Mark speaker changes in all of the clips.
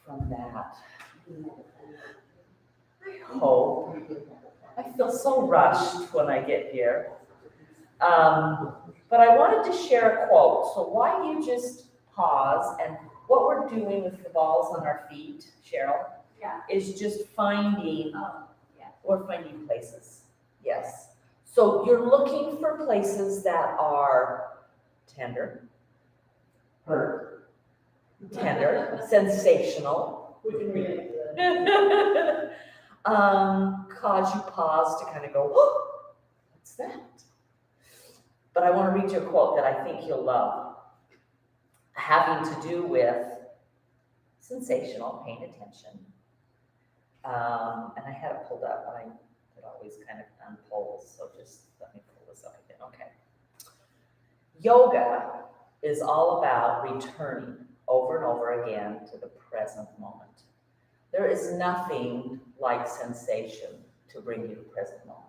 Speaker 1: from that. I hope. I feel so rushed when I get here. But I wanted to share a quote. So why don't you just pause, and what we're doing with the balls on our feet, Cheryl, is just finding, we're finding places. Yes. So you're looking for places that are tender, hurt, tender, sensational,
Speaker 2: We can relate to that.
Speaker 1: cause you pause to kind of go, oh, what's that? But I want to read you a quote that I think you'll love, having to do with sensational, paying attention. And I had it pulled up, but it always kind of unpulls, so just let me pull this up again. Okay. Yoga is all about returning over and over again to the present moment. There is nothing like sensation to bring you to the present moment.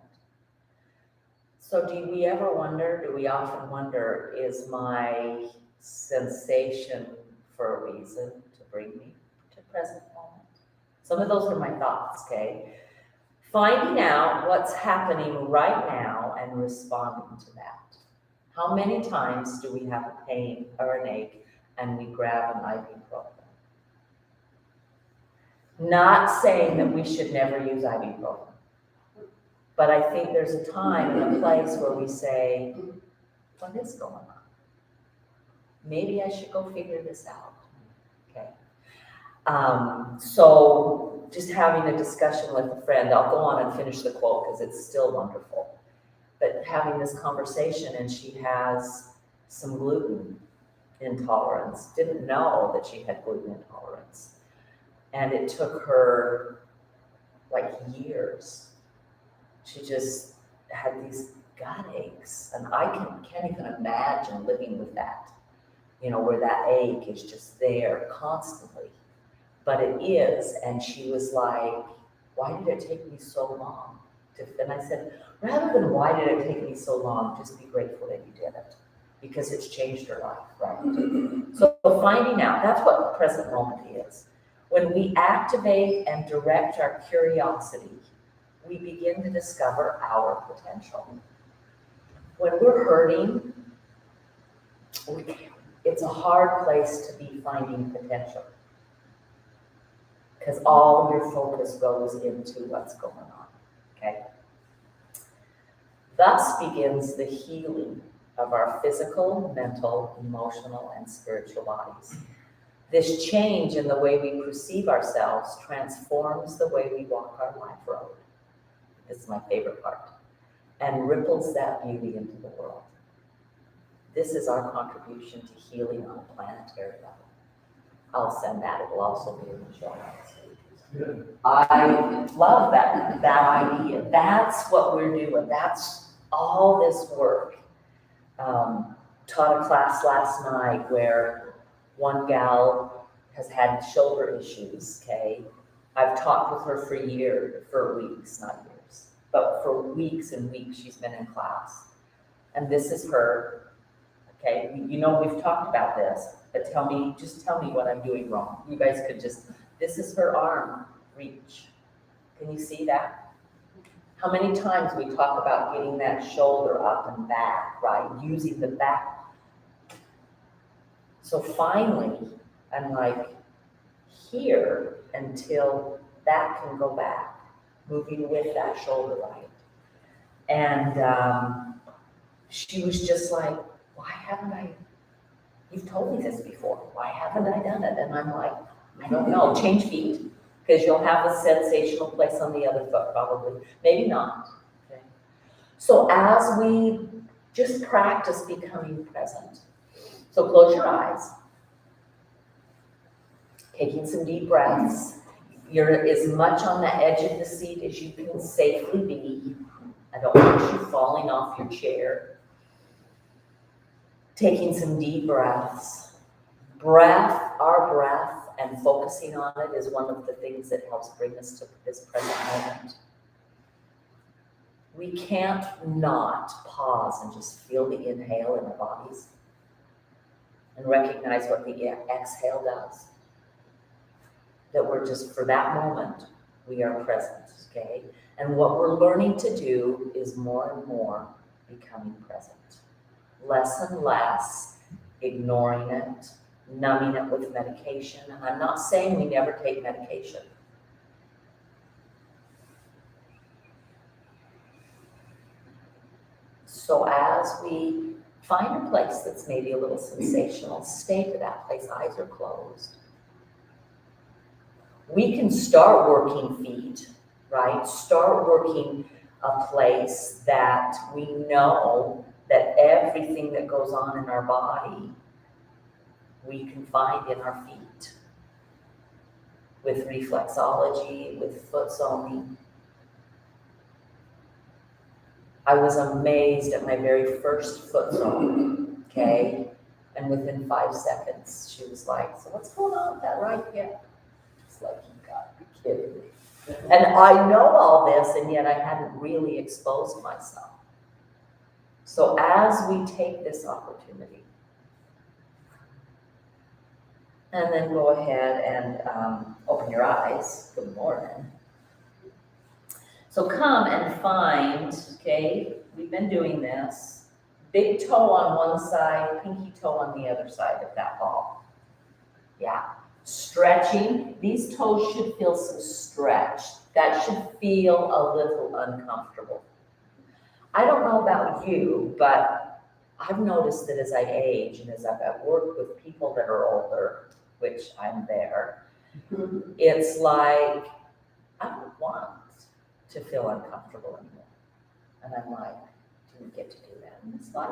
Speaker 1: So do we often wonder, is my sensation for a reason to bring me to the present moment? Some of those are my thoughts, okay? Finding out what's happening right now and responding to that. How many times do we have a pain or an ache and we grab an ibuprofen? Not saying that we should never use ibuprofen. But I think there's a time and a place where we say, what is going on? Maybe I should go figure this out. Okay. So just having a discussion with a friend, I'll go on and finish the quote because it's still wonderful. But having this conversation, and she has some gluten intolerance, didn't know that she had gluten intolerance. And it took her like years. She just had these gut aches, and I can't even imagine living with that, where that ache is just there constantly. But it is, and she was like, why did it take me so long? And I said, rather than why did it take me so long, just be grateful that you did it, because it's changed her life, right? So finding out, that's what the present moment is. When we activate and direct our curiosity, we begin to discover our potential. When we're hurting, it's a hard place to be finding potential, because all your focus goes into what's going on, okay? Thus begins the healing of our physical, mental, emotional, and spiritual bodies. This change in the way we perceive ourselves transforms the way we walk our life road. This is my favorite part. And ripples that beauty into the world. This is our contribution to healing on a planetary level. I'll send that. It will also be in the show notes. I love that idea. That's what we're doing. That's all this work. Taught a class last night where one gal has had shoulder issues, okay? I've talked with her for weeks, not years, but for weeks and weeks she's been in class. And this is her, okay? We've talked about this, but just tell me what I'm doing wrong. You guys could this is her arm reach. Can you see that? How many times we talk about getting that shoulder up and back, right? Using the back. So finally, I'm like here until that can go back, moving with that shoulder, right? And she was just like, why haven't I, you've told me this before, why haven't I done it? And I'm like, I don't know, change feet, because you'll have a sensational place on the other foot probably, maybe not. Okay. So as we just practice becoming present, so close your eyes, taking some deep breaths. You're as much on the edge of the seat as you can safely be. I don't want you falling off your chair. Taking some deep breaths. Our breath, and focusing on it is one of the things that helps bring us to this present moment. We can't not pause and just feel the inhale in our bodies and recognize what the exhale does. that we're just, for that moment, we are present, okay? And what we're learning to do is more and more becoming present. Less and less ignoring it, numbing it with medication. And I'm not saying we never take medication. So as we find a place that's maybe a little sensational, stay to that place, eyes are closed. We can start working feet, right? Start working a place that we know that everything that goes on in our body, we can find in our feet. With reflexology, with foot zoning. I was amazed at my very first foot zone, okay? And within 5 seconds, she was like, so what's going on with that right hip? It's like, you gotta be kidding me. And I know all this, and yet I hadn't really exposed myself. So as we take this opportunity, and then go ahead and open your eyes. Good morning. So come and find, okay, we've been doing this. Big toe on one side, pinky toe on the other side of that ball. Yeah. Stretching. These toes should feel some stretch. That should feel a little uncomfortable. I don't know about you, but I've noticed that as I age and as I've worked with people that are older, which I'm there, it's like, I don't want to feel uncomfortable anymore. And I'm like, do we get to do that? And it's like,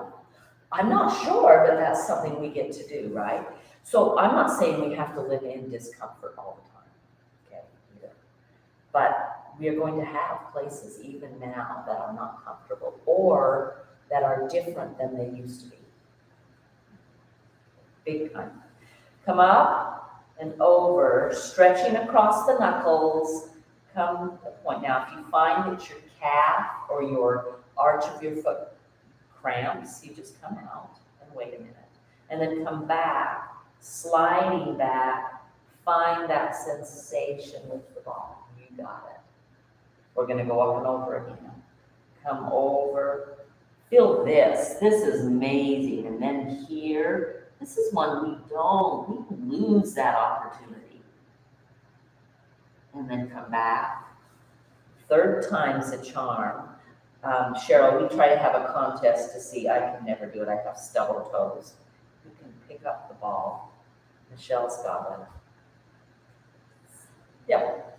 Speaker 1: I'm not sure, but that's something we get to do, right? So I'm not saying we have to live in discomfort all the time, okay, either. But we are going to have places even now that are not comfortable or that are different than they used to be. Big time. Come up and over, stretching across the knuckles. Come to the point. Now, if you find that your calf or your arch of your foot cramps, you just come out and wait a minute. And then come back, sliding back, find that sensation with the ball. You got it. We're going to go up and over again. Come over. Feel this. This is amazing. And then here, this is one we lose that opportunity. And then come back. Third time's a charm. Cheryl, we try to have a contest to see. I can never do it. I have stubble toes. You can pick up the ball. Michelle's got it. Yep.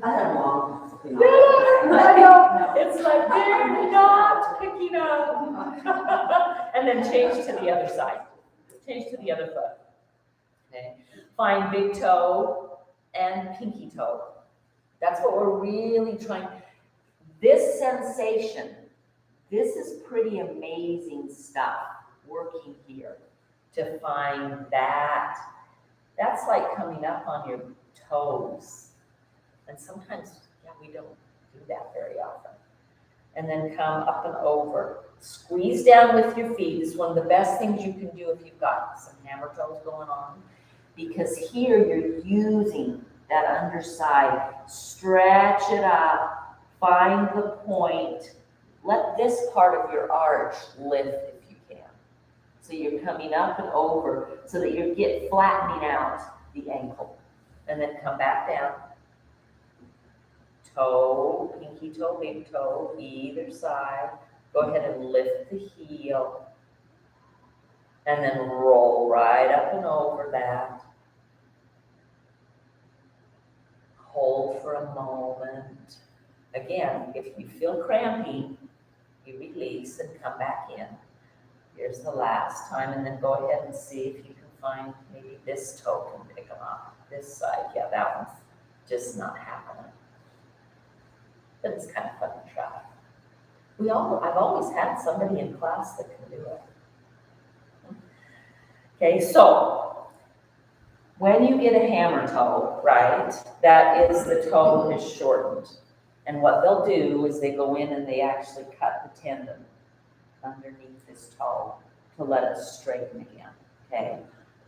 Speaker 2: I had long.
Speaker 1: I know. It's like they're not picking up. And then change to the other side. Change to the other foot. Okay. Find big toe and pinky toe. That's what we're really trying. This sensation, this is pretty amazing stuff working here to find that. That's like coming up on your toes. And sometimes, yeah, we don't do that very often. And then come up and over. Squeeze down with your feet. This is one of the best things you can do if you've got some hammer toes going on. Because here you're using that underside. Stretch it up. Find the point. Let this part of your arch lift if you can. So you're coming up and over so that you get flattening out the ankle. And then come back down. Toe, pinky toe, big toe, either side. Go ahead and lift the heel. And then roll right up and over that. Hold for a moment. Again, if you feel crampy, you release and come back in. Here's the last time, and then go ahead and see if you can find maybe this toe can pick them up. This side, yeah, that one's just not happening. But it's kind of fun to try. I've always had somebody in class that can do it. Okay, so when you get a hammer toe, right, that is the toe is shortened. And what they'll do is they go in and they actually cut the tendon underneath this toe to let it straighten again, okay?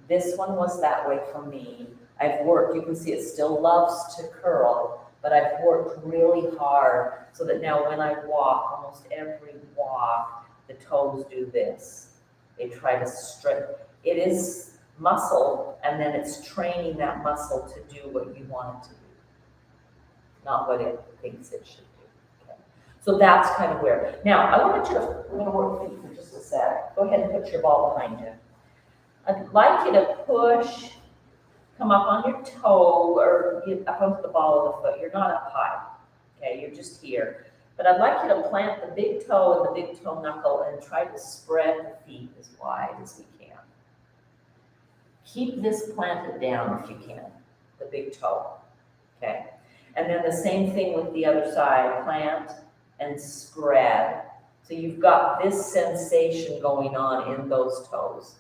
Speaker 1: This one was that way for me I've worked, you can see it still loves to curl, but I've worked really hard so that now when I walk, almost every walk, the toes do this. They try to stretch. It is muscle, and then it's training that muscle to do what you want it to do, not what it thinks it should do. Okay. So that's kind of where. Now, I want you to, we're going to work feet for just a sec. Go ahead and put your ball behind you. I'd like you to push, come up on your toe or get up onto the ball of the foot. You're not up high, okay? You're just here. But I'd like you to plant the big toe and the big toe knuckle and try to spread the feet as wide as we can. Keep this planted down if you can, the big toe, okay? And then the same thing with the other side, plant and spread. So you've got this sensation going on in those toes.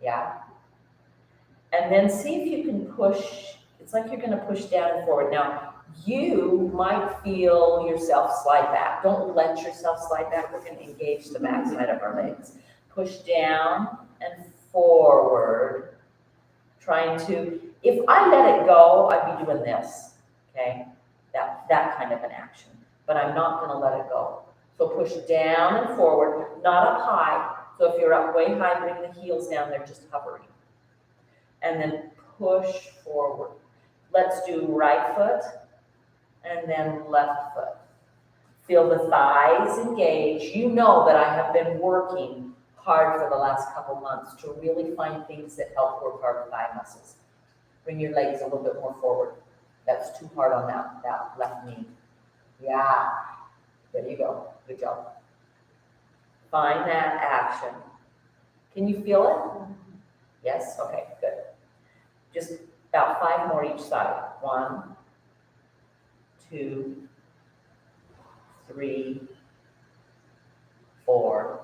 Speaker 1: Yeah? And then see if you can push, it's like you're gonna push down and forward. Now, you might feel yourself slide back. Don't let yourself slide back. We're gonna engage the backside of our legs. Push down and forward, trying to, if I let it go, I'd be doing this, okay? That kind of an action, but I'm not gonna let it go. So push down and forward, not up high. So if you're up way high, bring the heels down, they're just hovering. And then push forward. Let's do right foot and then left foot. Feel the thighs engage. You know that I have been working hard for the last couple months to really find things that help work our thigh muscles. Bring your legs a little bit more forward. That's too hard on that left knee. Yeah, there you go. Good job. Find that action. Can you feel it? Yes? Okay, good. Just about 5 more each side. 1, 2, 3, 4,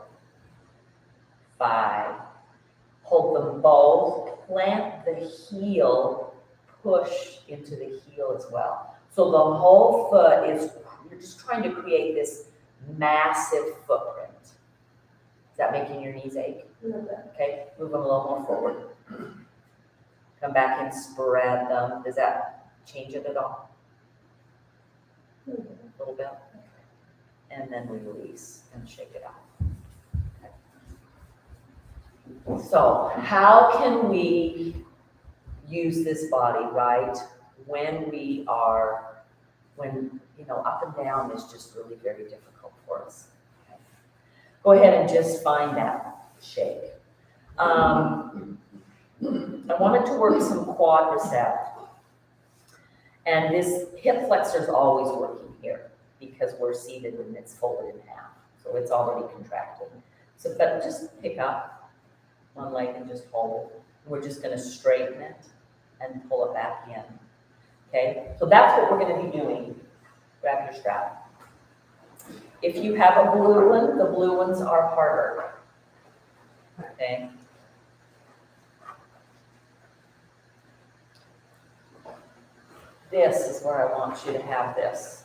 Speaker 1: 5. Hold them both. Plant the heel. Push into the heel as well. So the whole foot is, you're just trying to create this massive footprint. Is that making your knees ache? Okay, move them a little more forward. Come back and spread them. Does that change it at all? A little bit. And then release and shake it out. Okay. So how can we use this body, right? When up and down is just really very difficult for us. Okay. Go ahead and just find that shake. I wanted to work some quadriceps. And this hip flexor is always working here because we're seated and it's folded in half. So it's already contracted. So but just pick up one leg and just hold. We're just going to straighten it and pull it back in. Okay, so that's what we're going to be doing. Grab your strap. If you have a blue one, the blue ones are harder. Okay. This is where I want you to have this.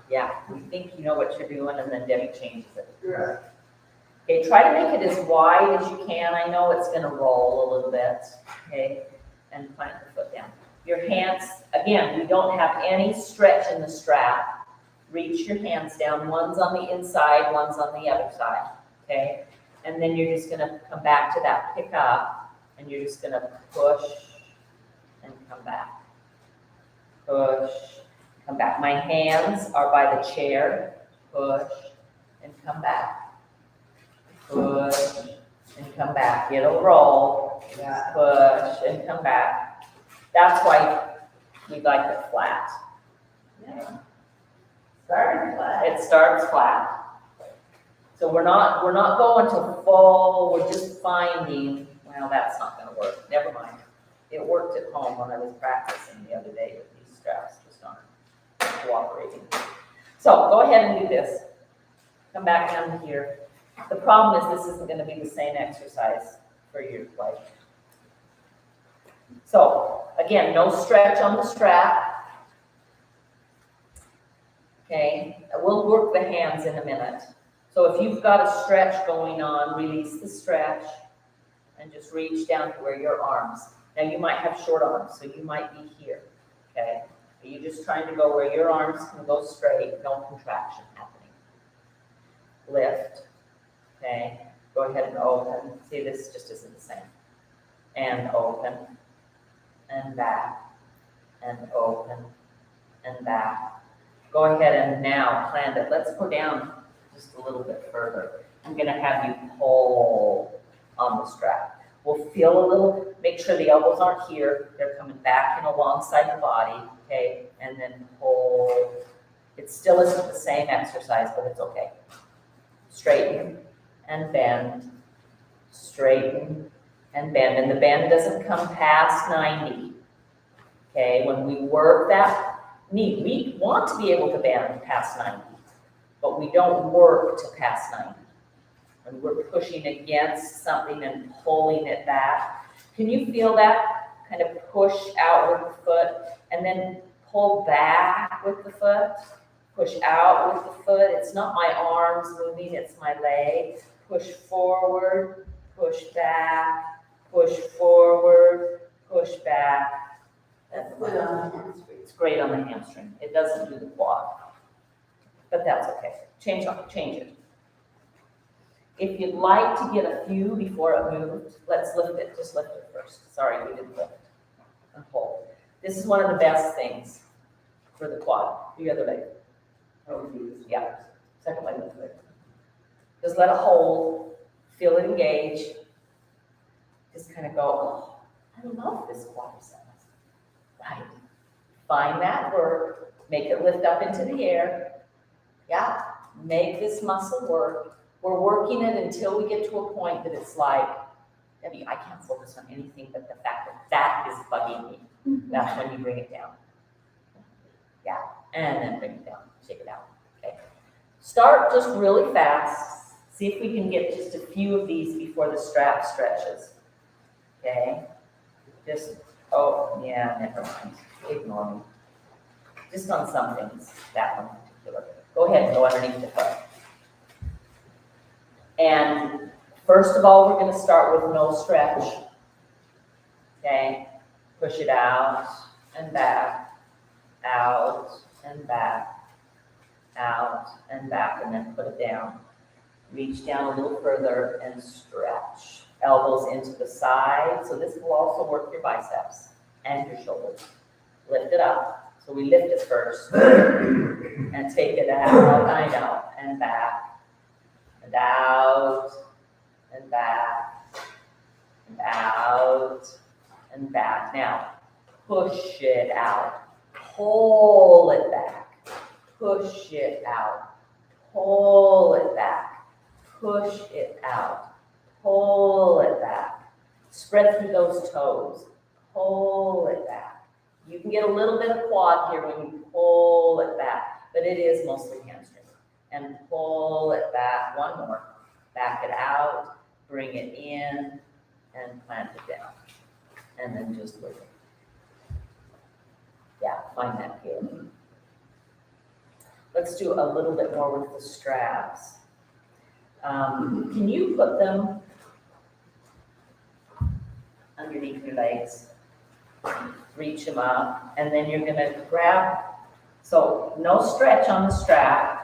Speaker 1: Yeah, you think you know what you're doing and then Debbie changes it.
Speaker 2: Yeah.
Speaker 1: Okay, try to make it as wide as you can. I know it's going to roll a little bit. Okay, and plant the foot down. Your hands, again, we don't have any stretch in the strap. Reach your hands down. One's on the inside, one's on the other side. Okay, and then you're just going to come back to that pick up, and you're just going to push and come back. Push, come back. My hands are by the chair. Push and come back. Push and come back. It'll roll.
Speaker 2: Yeah.
Speaker 1: Push and come back. That's why we like it flat.
Speaker 2: Yeah. Starting flat.
Speaker 1: It starts flat. So we're not going to full. We're just finding. Well, that's not going to work. Never mind. It worked at home when I was practicing the other day with these straps just aren't cooperating. So go ahead and do this. Come back down here. The problem is this isn't going to be the same exercise for your life. So again, no stretch on the strap. Okay, we'll work the hands in a minute. So if you've got a stretch going on, release the stretch. and just reach down to where your arms. Now you might have short arms, so you might be here, okay? But you're just trying to go where your arms can go straight, no contraction happening. Lift, okay? Go ahead and open. See, this just isn't the same. And open, and back, and open, and back. Go ahead and now plant it. Let's go down just a little bit further. I'm gonna have you pull on the strap. We'll feel a little, make sure the elbows aren't here. They're coming back in alongside the body, okay? And then pull. It still isn't the same exercise, but it's okay. Straighten and bend, straighten and bend. And the bend doesn't come past 90, okay? When we work that knee, we want to be able to bend past 90, but we don't work to past 90. When we're pushing against something and pulling it back. Can you feel that? Kind of push out with the foot and then pull back with the foot. Push out with the foot. It's not my arms moving, it's my leg. Push forward, push back, push forward, push back.
Speaker 2: That's good on the hamstring.
Speaker 1: It's great on the hamstring. It doesn't do the quad, but that's okay. Change it. If you'd like to get a few before it moves, let's lift it. Just lift it first. Sorry, we didn't lift. And hold. This is one of the best things for the quad. The other leg. Yeah. Second leg. Just let it hold. Feel it engage. Just kind of go, oh, I love this quadriceps. Right. Find that work. Make it lift up into the air. Yeah. Make this muscle work. We're working it until we get to a point that it's like, Debbie, I can't focus on anything but the fact that that is bugging me. That's when you bring it down. Yeah, and then bring it down, shake it out, okay? Start just really fast. See if we can get just a few of these before the strap stretches, okay? Just, oh, yeah, never mind, ignore me. Just on some things, that one in particular. Go ahead and go underneath the foot. And first of all, we're going to start with no stretch. Okay? Push it out and back, out and back, out and back, and then put it down. Reach down a little further and stretch. Elbows into the side. So this will also work your biceps and your shoulders. Lift it up. So we lift it first and take it out, I know, and back. And out, and back, and out, and back. Now, push it out, pull it back, push it out, pull it back, push it out, pull it back. Spread through those toes, pull it back. You can get a little bit of quad here when you pull it back, but it is mostly hamstring. And pull it back, one more. Back it out, bring it in, and plant it down. And then just work it. Yeah, find that feeling. Let's do a little bit more with the straps. Can you put them underneath your legs? Reach them up, and then you're gonna grab, so no stretch on the strap.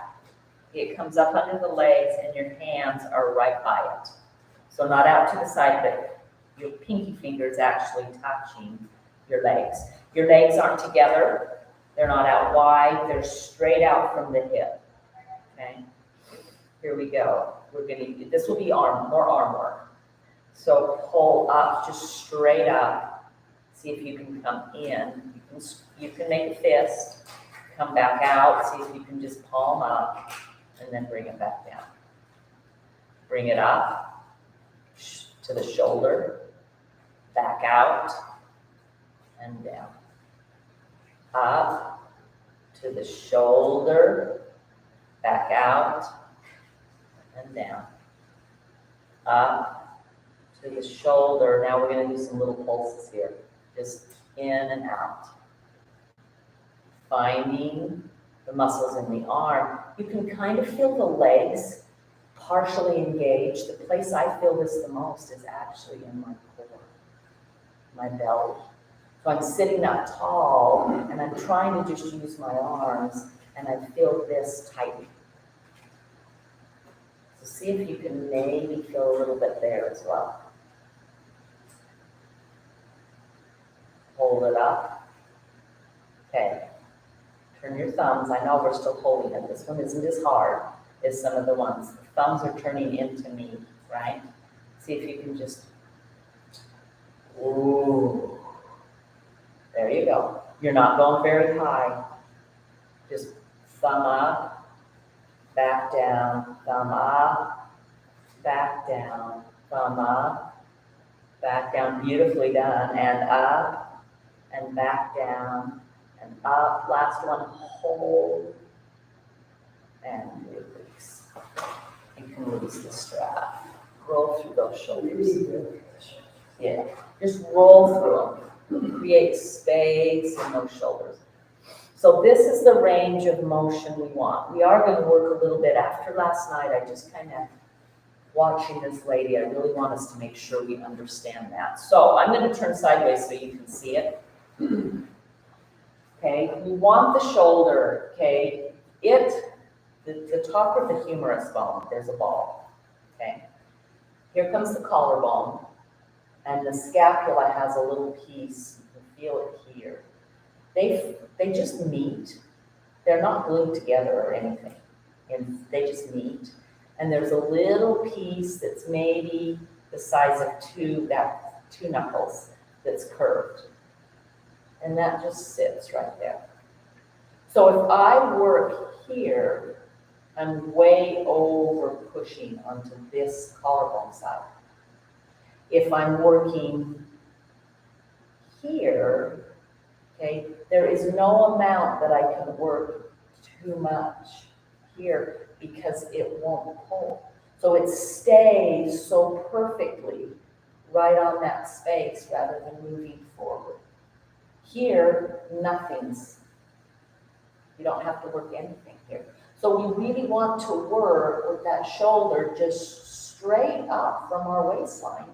Speaker 1: It comes up under the legs and your hands are right by it. So not out to the side, but your pinky fingers actually touching your legs. Your legs aren't together. They're not out wide. They're straight out from the hip. Okay? Here we go. This will be more arm work. So pull up, just straight up. See if you can come in. You can make a fist. Come back out. See if you can just palm up. And then bring it back down. Bring it up to the shoulder, back out, and down. Up to the shoulder, back out, and down. Up to the shoulder. Now we're going to do some little pulses here. Just in and out. Finding the muscles in the arm. You can kind of feel the legs partially engaged. The place I feel this the most is actually in my core, my belly. So I'm sitting up tall and I'm trying to just use my arms and I feel this tighten. So see if you can maybe feel a little bit there as well. Hold it up. Okay. Turn your thumbs. I know we're still holding it. This one isn't as hard as some of the ones. The thumbs are turning into me, right? See if you can just, ooh. There you go. You're not going very high. Just thumb up, back down, thumb up, back down, thumb up, back down. Beautifully done. And up, and back down, and up. Last one, hold, and release. You can release the strap. Roll through those shoulders. Yeah, just roll through them. Create space in those shoulders. So this is the range of motion we want. We are going to work a little bit. After last night, I just kind of, watching this lady, I really want us to make sure we understand that. So I'm going to turn sideways so you can see it. Okay, we want the shoulder, okay? The top of the humerus bone, there's a ball, okay? Here comes the collarbone, and the scapula has a little piece, you can feel it here. They just meet. They're not glued together or anything, and they just meet. And there's a little piece that's maybe the size of two knuckles that's curved. And that just sits right there. So if I work here, I'm way over pushing onto this collarbone side. If I'm working here, okay, there is no amount that I can work too much here because it won't pull. So it stays so perfectly right on that space rather than moving forward. Here, you don't have to work anything here. So we really want to work with that shoulder just straight up from our waistline.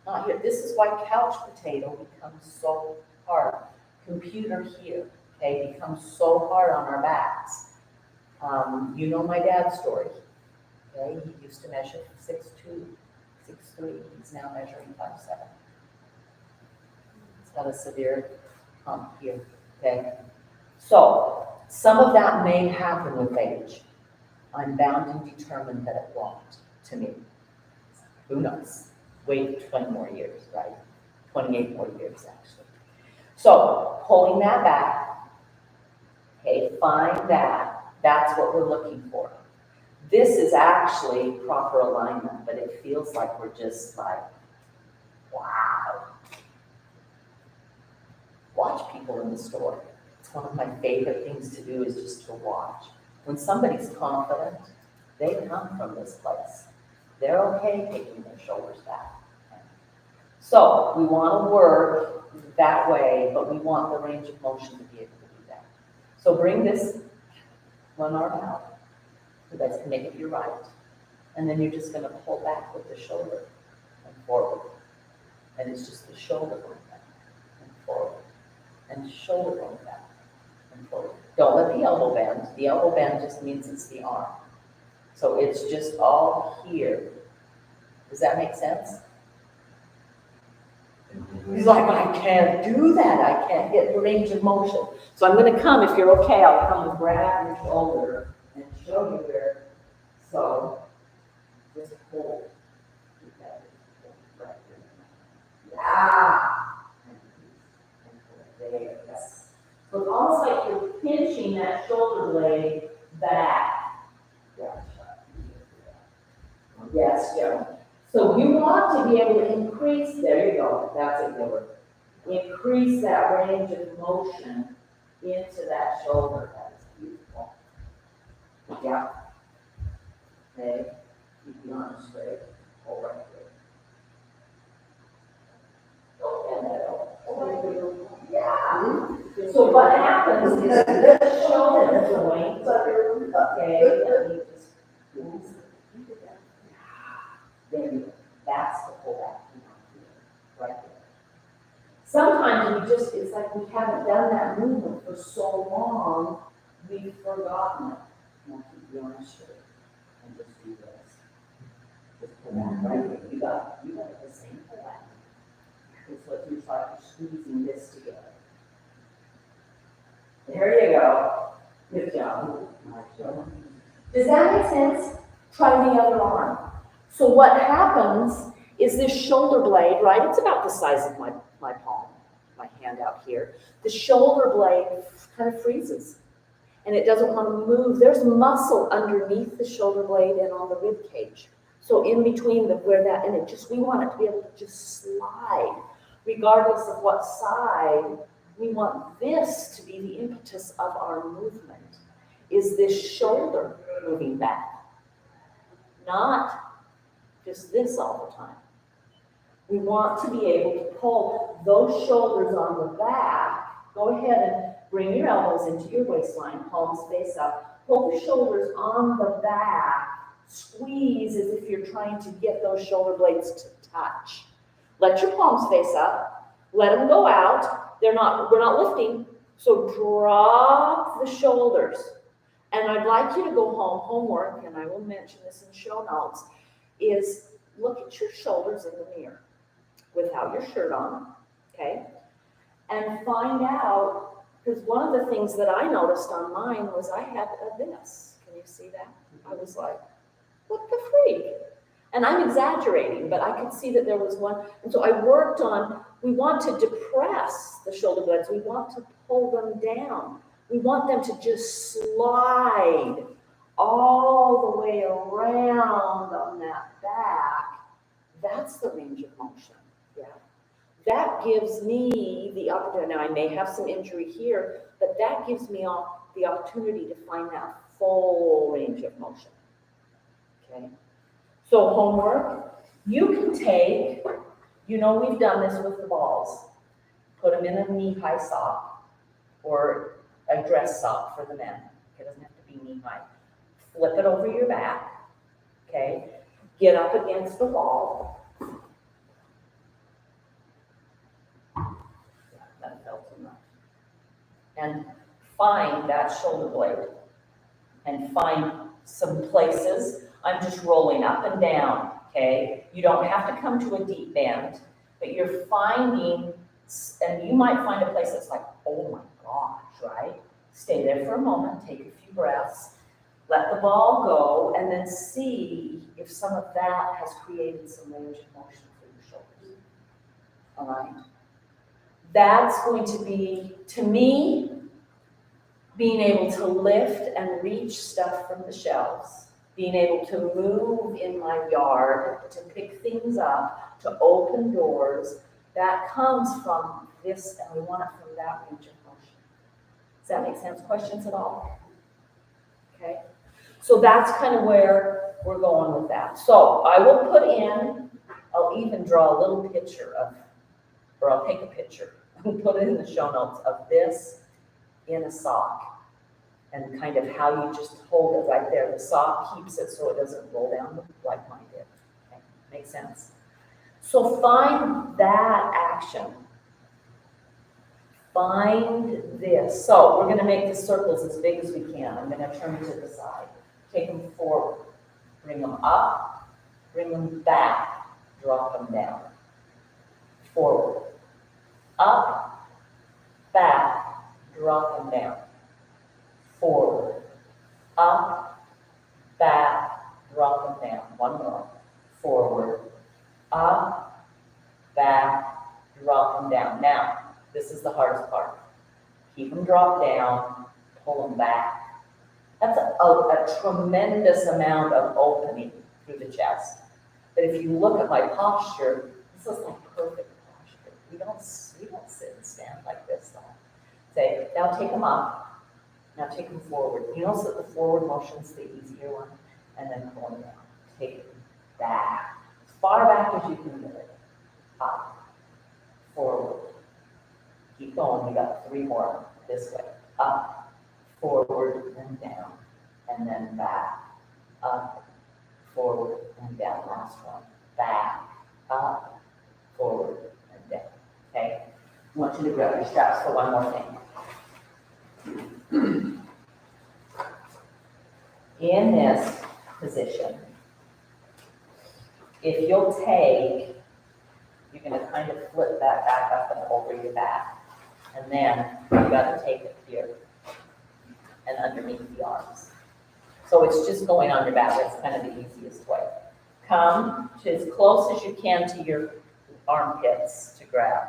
Speaker 1: Not here. This is why couch potato becomes so hard. Computer here, okay, becomes so hard on our backs. You know my dad's story. Okay, he used to measure 6'2", 6'3". He's now measuring 5'7". He's got a severe hump here. Okay, so some of that may happen with age. I'm bound and determined that it won't. To me, who knows? Wait 20 more years, right? 28 more years actually. So pulling that back. Okay, find that. That's what we're looking for. This is actually proper alignment, but it feels like we're just like, wow. Watch people in the store. It's one of my favorite things to do is just to watch. When somebody's confident, they come from this place. They're okay taking their shoulders back. So we want to work that way, but we want the range of motion to be able to do that. So bring this one arm out. You guys can make it your right. And then you're just going to pull back with the shoulder and forward. And it's just the shoulder going back and forward. And shoulder going back and forward. Don't let the elbow bend. The elbow bend just means it's the arm. So it's just all here. Does that make sense? He's like, I can't do that. I can't get the range of motion. So I'm going to come, if you're okay, I'll come and grab your shoulder and show you where. So just hold. Right there. Yeah. There, yes. So it's almost like you're pinching that shoulder blade back. Yes, yeah. So you want to be able to increase, there you go, that's it, Gilbert. Increase that range of motion into that shoulder. That's beautiful. Yeah. Okay. Keep the arm straight. Hold right there. Don't bend that over. Yeah. So what happens is this shoulder joint, okay, let me just
Speaker 3: it's like we haven't done that movement for so long, we've forgotten it. Now keep your arms straight and just do this. Just pull that right here. You got the same for that. It's what you're like squeezing this together. There you go. Good job. Does that make sense? Try the other arm. So what happens is this shoulder blade, right? It's about the size of my palm, my hand out here. The shoulder blade kind of freezes and it doesn't want to move. There's muscle underneath the shoulder blade and on the rib cage. So in between we want it to be able to just slide. Regardless of what side, we want this to be the impetus of our movement, is this shoulder moving back. Not just this all the time. We want to be able to pull those shoulders on the back. Go ahead and bring your elbows into your waistline, palms face up. Pull the shoulders on the back. Squeeze as if you're trying to get those shoulder blades to touch. Let your palms face up. Let them go out. We're not lifting. So drop the shoulders. And I'd like you to go home, homework, and I will mention this in show notes, is look at your shoulders in the mirror without your shirt on, okay? And find out, because one of the things that I noticed on mine was I had this. Can you see that? I was like, what the freak? And I'm exaggerating, but I could see that there was one. And so I worked on, we want to depress the shoulder blades. We want to pull them down. We want them to just slide all the way around on that back. That's the range of motion. Yeah. That gives me the opportunity. Now I may have some injury here, but that gives me the opportunity to find that full range of motion. Okay. So homework, you can take, we've done this with the balls. Put them in a knee-high sock or a dress sock for the men. It doesn't have to be knee-high. Flip it over your back, okay? Get up against the wall. That felt too much. And find that shoulder blade. And find some places. I'm just rolling up and down, okay? You don't have to come to a deep bend, but you're finding, and you might find a place that's like, oh my gosh, right? Stay there for a moment, take a few breaths, let the ball go, and then see if some of that has created some range of motion for your shoulders. All right? That's going to be, to me, being able to lift and reach stuff from the shelves, being able to move in my yard, to pick things up, to open doors, that comes from this, and we want it from that range of motion. Does that make sense? Questions at all? Okay. So that's kind of where we're going with that. So I will I'll even draw a little picture or I'll take a picture and put it in the show notes of this in a sock. And kind of how you just hold it right there. The sock keeps it so it doesn't roll down like mine did. Okay. Makes sense? So find that action. Find this. So we're going to make the circles as big as we can. I'm going to turn to the side. Take them forward. Bring them up. Bring them back. Drop them down. Forward. Up. Back. Drop them down. Forward, up, back, drop them down. One more. Forward, up, back, drop them down. Now, this is the hardest part. Keep them dropped down, pull them back. That's a tremendous amount of opening through the chest. But if you look at my posture, this is like perfect posture. We don't sit and stand like this though. Say, now take them up. Now take them forward. You notice that the forward motion's the easier one, and then pull them down. Take it back, as far back as you can get it. Up, forward. Keep going. We got 3 more this way. Up, forward, and down, and then back. Up, forward, and down. Last one. Back, up, forward, and down. Okay.
Speaker 1: want you to grab your straps for one more thing. In this position, if you'll take, you're gonna kind of flip that back up and over your back. And then you gotta take it here and underneath the arms. So it's just going on your back. That's kind of the easiest way. Come to as close as you can to your armpits to grab.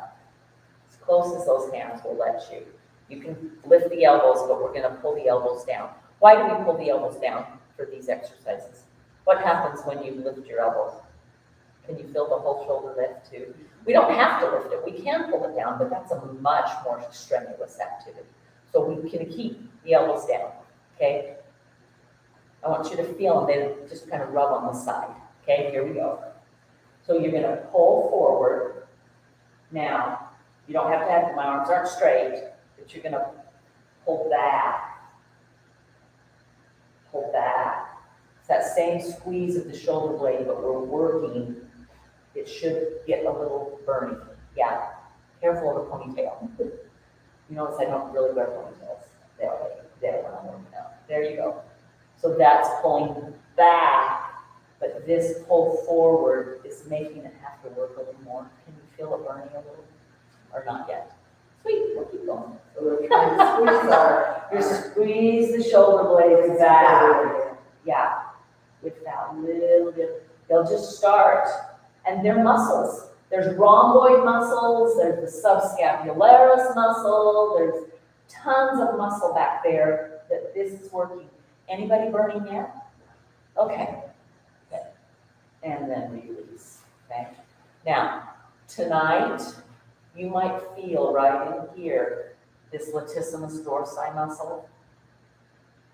Speaker 1: As close as those hands will let you. You can lift the elbows, but we're gonna pull the elbows down. Why do we pull the elbows down for these exercises? What happens when you lift your elbows? Can you feel the whole shoulder lift too? We don't have to lift it. We can pull it down, but that's a much more strenuous activity. So we can keep the elbows down, okay? I want you to feel them. They just kind of rub on the side, okay? Here we go. So you're going to pull forward. Now, you don't have to have, my arms aren't straight, but you're going to pull back. Pull back. It's that same squeeze of the shoulder blade, but we're working. It should get a little burny. Yeah, careful of the ponytail. You notice I don't really wear ponytails. There when I'm working out. There you go. So that's pulling back, but this pull forward is making it have to work a little more. Can you feel it burning a little? Or not yet? Sweet, we'll keep going.
Speaker 2: So we're trying to squeeze our,
Speaker 1: You squeeze the shoulder blades back. Yeah, with that little bit. They'll just start. And they're muscles. There's rhomboid muscles, there's the subscapularis muscle, there's tons of muscle back there that this is working. Anybody burning yet? Okay. Good. And then release. Okay. Now, tonight, you might feel right in here this latissimus dorsi muscle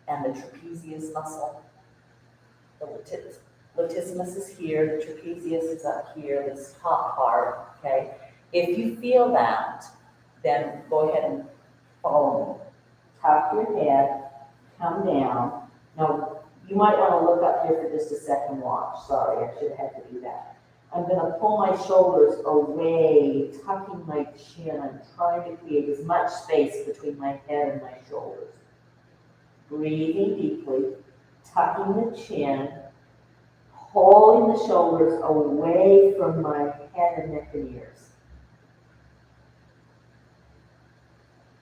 Speaker 1: and the trapezius muscle. The latissimus is here, the trapezius is up here, this top part, okay? If you feel that, then go ahead and follow me. Tuck your head, come down. Now, you might want to look up here for just a second, watch. Sorry, I should have had to do that. I'm going to pull my shoulders away, tucking my chin. I'm trying to create as much space between my head and my shoulders. Breathing deeply, tucking the chin, pulling the shoulders away from my head and neck and ears.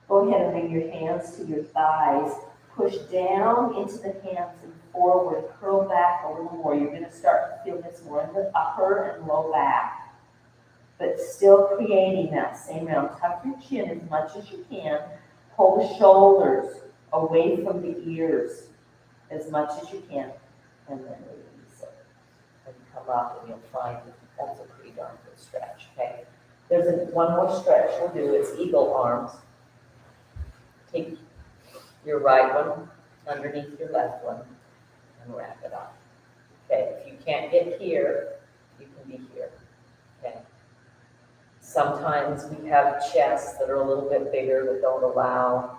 Speaker 1: Go ahead and bring your hands to your thighs. Push down into the hands and forward. Curl back a little more. You're going to start to feel this more in the upper and low back. But still creating that same round. Tuck your chin as much as you can. Pull the shoulders away from the ears as much as you can. And then release it. And come up and you'll find that's a pretty darn good stretch, okay? There's one more stretch we'll do. It's eagle arms. Take your right one underneath your left one and wrap it up. Okay, if you can't get here, you can be here, okay? Sometimes we have chests that are a little bit bigger that don't allow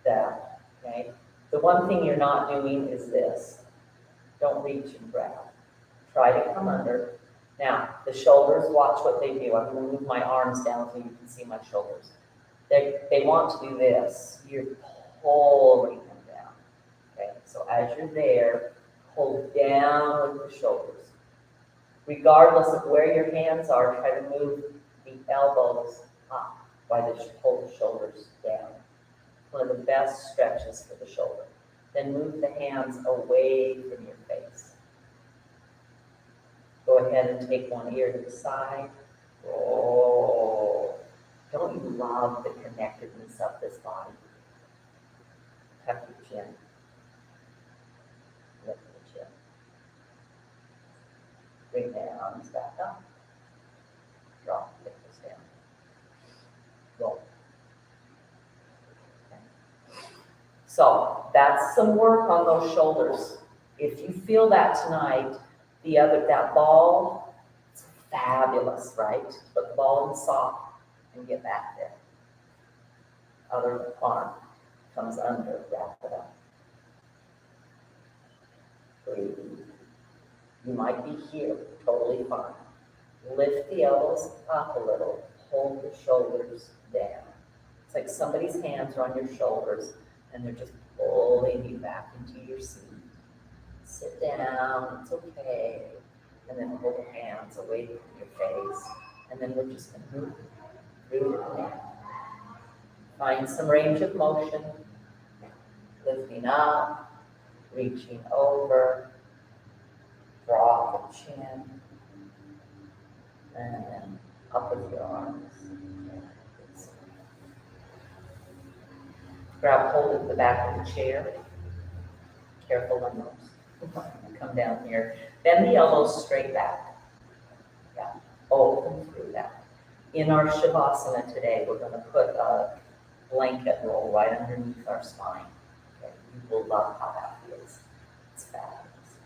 Speaker 1: that, okay? The one thing you're not doing is this. Don't reach and grab. Try to come under. Now, the shoulders, watch what they do. I'm going to move my arms down so you can see my shoulders. They want to do this. You're pulling them down. Okay, so as you're there, hold down with the shoulders. Regardless of where your hands are, try to move the elbows up while you hold the shoulders down. One of the best stretches for the shoulder. Then move the hands away from your face. Go ahead and take one ear to the side. Roll. Don't you love the connectedness of this body? Tuck your chin. Lift the chin. Bring the arms back up. Drop, lift this down. Roll. Okay. So that's some work on those shoulders. If you feel that tonight, that ball, it's fabulous, right? Put the ball in the sock and get back there. Other arm comes under, wrap it up. Breathe. You might be here, totally fine. Lift the elbows up a little, hold the shoulders down. It's like somebody's hands are on your shoulders and they're just pulling you back into your seat. Sit down, it's okay. And then hold the hands away from your face. And then we're just going to move through the neck. Find some range of motion. Lifting up, reaching over, drop the chin, and then up with your arms. Grab hold of the back of the chair. Careful on those. Come down here. Bend the elbows straight back. Yeah, open through that. In our Shavasana today, we're going to put a blanket roll right underneath our spine. Okay? You will love how that feels. It's fabulous.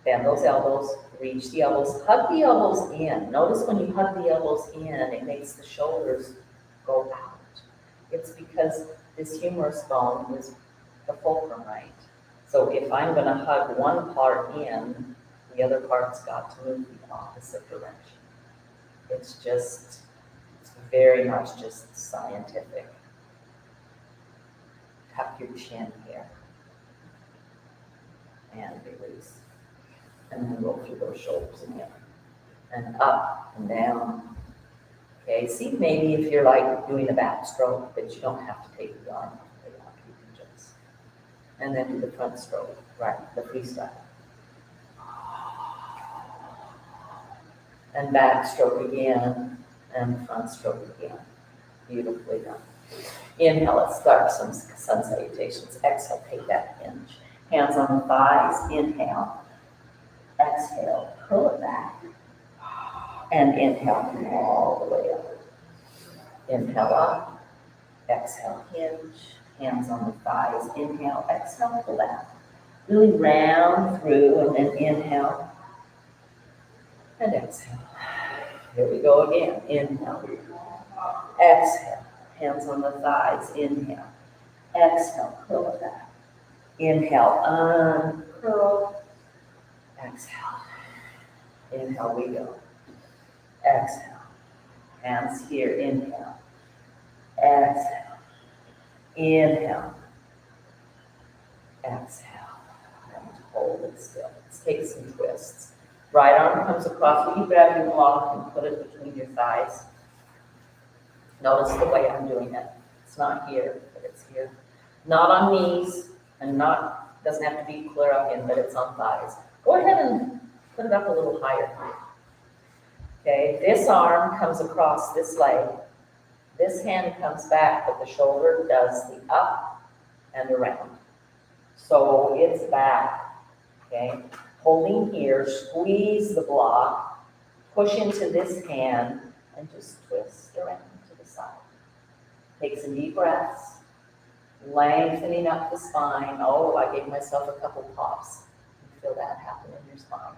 Speaker 1: Bend those elbows, reach the elbows, hug the elbows in. Notice when you hug the elbows in, it makes the shoulders go out. It's because this humerus bone is the fulcrum, right? So if I'm going to hug one part in, the other part's got to move the opposite direction. It's very much just scientific. Tuck your chin here. And release. And then roll through those shoulders again. And up and down. Okay, see maybe if you're like doing a backstroke, but you don't have to take the arm off the way up. You can just. And then do the front stroke, right, the freestyle. And back stroke again, and front stroke again. Beautifully done. Inhale, let's start some sun salutations. Exhale, take that hinge. Hands on the thighs, inhale. Exhale, pull it back. And inhale, come all the way up. Inhale up. Exhale, hinge. Hands on the thighs, inhale. Exhale, pull back. Really round through, and then inhale. And exhale. Here we go again. Inhale. Exhale. Hands on the thighs. Inhale. Exhale. Curl it back. Inhale. Uncurl. Exhale. Inhale we go. Exhale. Hands here. Inhale. Exhale. Inhale. Exhale. And hold it still. Let's take some twists. Right arm comes across. You grab your block and put it between your thighs. Notice the way I'm doing it. It's not here, but it's here. Not on knees, and doesn't have to be clear up in, but it's on thighs. Go ahead and put it up a little higher. Okay, this arm comes across this leg. This hand comes back, but the shoulder does the up and around. So it's back, okay? Holding here, squeeze the block, push into this hand, and just twist around to the side. Take some deep breaths, lengthening up the spine. Oh, I gave myself a couple pops. You feel that happen in your spine.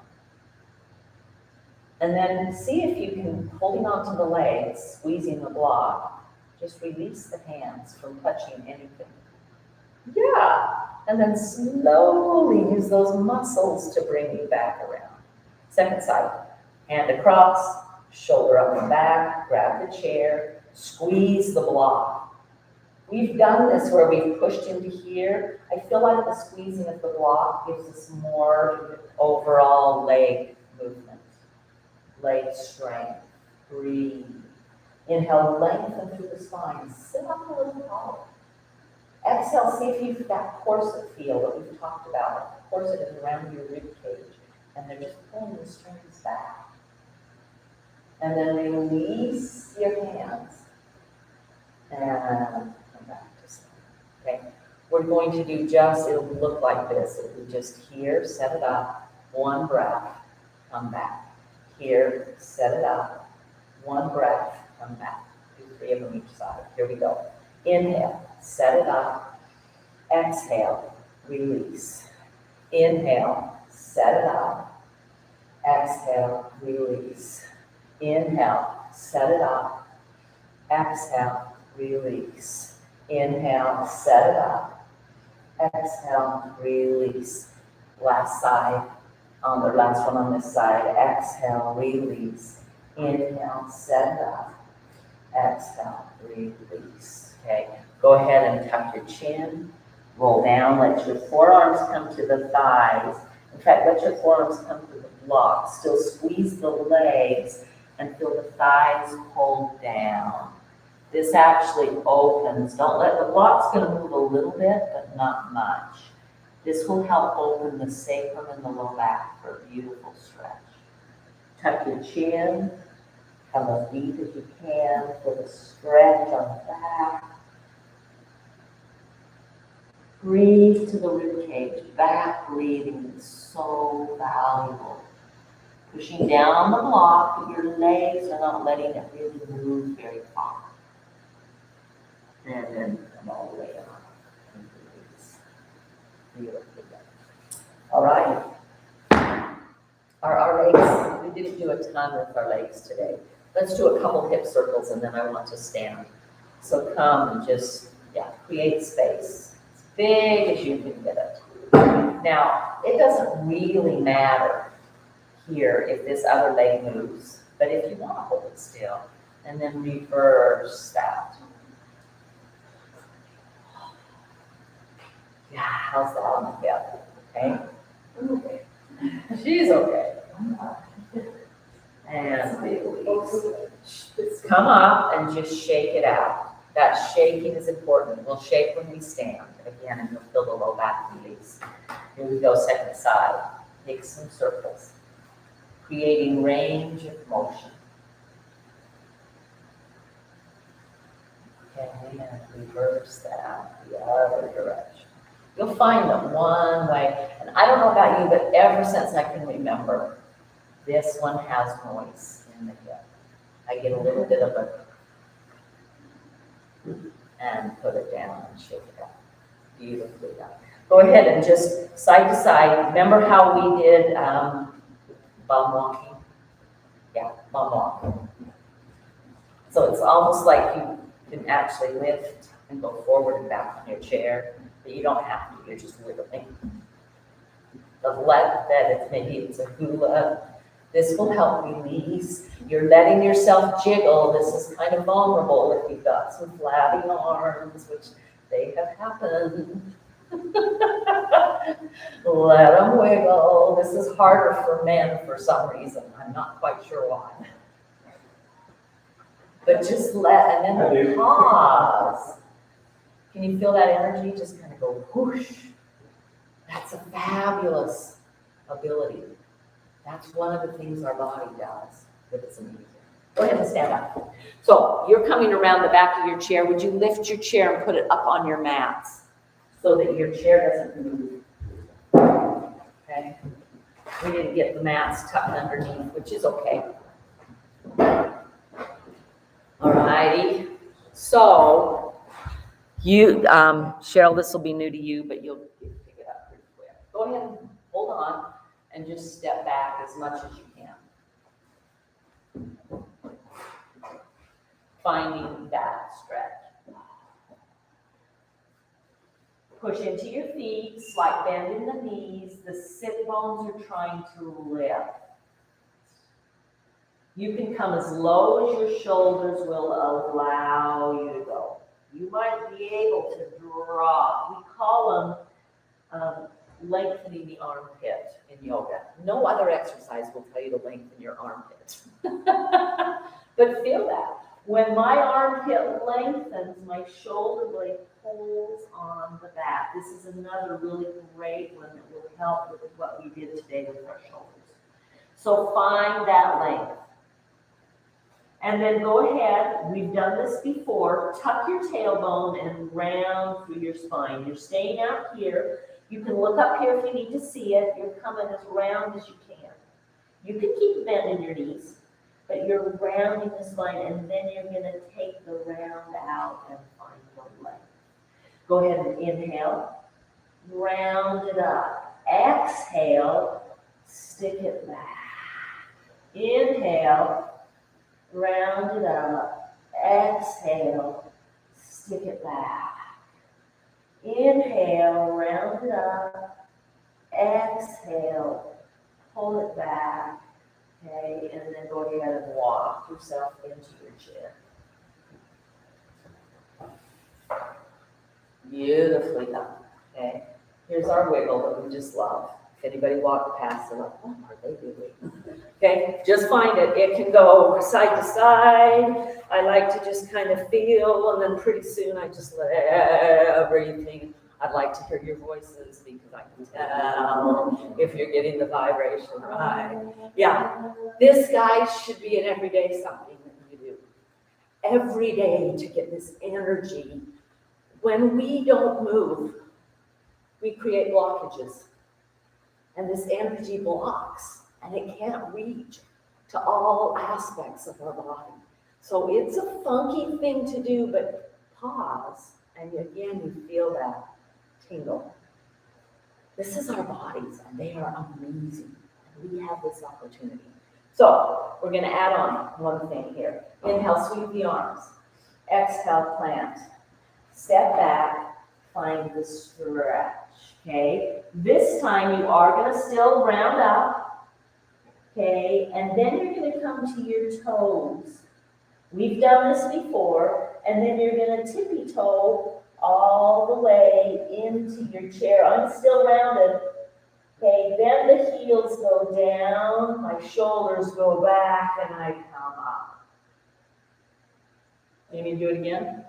Speaker 1: And then see if you can, holding on to the legs, squeezing the block, just release the hands from touching anything. Yeah. And then slowly use those muscles to bring you back around. Second side, hand across, shoulder up and back, grab the chair, squeeze the block. We've done this where we've pushed into here. I feel like the squeezing of the block gives us more overall leg movement, leg strength. Breathe. Inhale, lengthen through the spine. Sit up a little taller. Exhale, see if you've that corset feel that we've talked about. The corset is around your rib cage, and they're just pulling the strings back. And then release your hands. And come back to sleep. Okay? We're going to do it'll look like this. It'll be just here, set it up, one breath, come back. Here, set it up, one breath, come back. Do 3 of them each side. Here we go. Inhale, set it up. Exhale, release. Inhale, set it up. Exhale, release. Inhale, set it up. Exhale, release. Inhale, set it up. Exhale, release. Last side, on the last one on this side. Exhale, release. Inhale, set it up. Exhale, release. Okay, go ahead and tuck your chin, roll down, let your forearms come to the thighs. In fact, let your forearms come to the block. Still squeeze the legs and feel the thighs hold down. This actually opens. Don't let the block's going to move a little bit, but not much. This will help open the sacrum and the low back for a beautiful stretch. Tuck your chin, come as deep as you can for the stretch on the back. Breathe to the ribcage. Back breathing is so valuable. Pushing down the block, but your legs are not letting it really move very far. And then come all the way up and release. Beautifully done. All right. Our legs, we didn't do a ton with our legs today. Let's do a couple hip circles and then I want to stand. So come and just, create space. As big as you can get it. Now, it doesn't really matter here if this other leg moves, but if you want to hold it still, and then reverse that. Yeah, how's that on the hip? Okay? She's okay. And release. Come up and just shake it out. That shaking is important. We'll shake when we stand again, and you'll feel the low back release. Here we go, second side. Take some circles, creating range of motion. Okay, and reverse that the other direction. You'll find that one way, and I don't know about you, but ever since I can remember, this one has noise in the hip. I get a little bit of a, and put it down and shake it out. Beautifully done. Go ahead and just side to side. Remember how we did bum walking? Yeah, bum walking. So it's almost like you can actually lift and go forward and back on your chair, but you don't have to. You're just wiggling. Let that maybe it's a hula. This will help release. You're letting yourself jiggle. This is kind of vulnerable if you've got some flabby arms, which they have happened. Let them wiggle. This is harder for men for some reason. I'm not quite sure why. But just let, and then pause. Can you feel that energy? Just kind of go whoosh. That's a fabulous ability. That's one of the things our body does that is amazing. Go ahead and stand up. So you're coming around the back of your chair. Would you lift your chair and put it up on your mats so that your chair doesn't move? Okay. We didn't get the mats tucked underneath, which is okay. All righty. So you, Cheryl, this will be new to you, but you'll pick it up pretty quick. Go ahead and hold on and just step back as much as you can. Finding that stretch. Push into your feet, slight bend in the knees. The sit bones are trying to lift. You can come as low as your shoulders will allow you to go. You might be able to drop. We call them lengthening the armpit in yoga. No other exercise will tell you to lengthen your armpit. But feel that. When my armpit lengthens, my shoulder blade pulls on the back. This is another really great one that will help with what we did today with our shoulders. So find that length. And then go ahead, we've done this before, tuck your tailbone and round through your spine. You're staying out here. You can look up here if you need to see it. You're coming as round as you can. You can keep bending your knees, but you're rounding the spine, and then you're going to take the round out and find the length. Go ahead and inhale, round it up. Exhale, stick it back. Inhale, round it up. Exhale, stick it back. Inhale, round it up. Exhale, pull it back. Okay, and then go ahead and walk yourself into your chair. Beautifully done, okay? Here's our wiggle that we just love. If anybody walked past, they're like, what are they doing? Okay, just find it. It can go side to side. I like to just kind of feel, and then pretty soon I just let everything. I'd like to hear your voices because I can tell if you're getting the vibration right. Yeah, this, guys, should be an everyday something that you do. Every day to get this energy. When we don't move, we create blockages. And this energy blocks, and it can't reach to all aspects of our body. So it's a funky thing to do, but pause, and again, you feel that tingle. This is our bodies, and they are amazing. And we have this opportunity. So we're going to add on one thing here. Inhale, sweep the arms. Exhale, plant. Step back, find the stretch. Okay, this time you are going to still round up, okay, and then you're going to come to your toes. We've done this before, and then you're going to tippy toe all the way into your chair. I'm still rounded. Okay, then the heels go down, my shoulders go back, and I come up. You need me to do it again?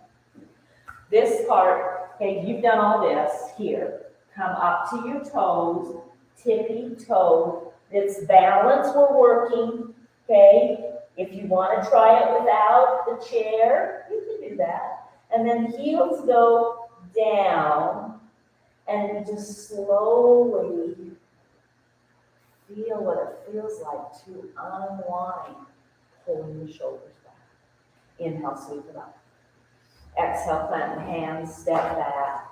Speaker 1: This part, okay, you've done all this here. Come up to your toes, tippy toe. It's balance we're working, okay? If you want to try it without the chair, you can do that. And then heels go down, and you just slowly feel what it feels like to unwind, pulling the shoulders back. Inhale, sweep it up. Exhale, plant the hands, step back.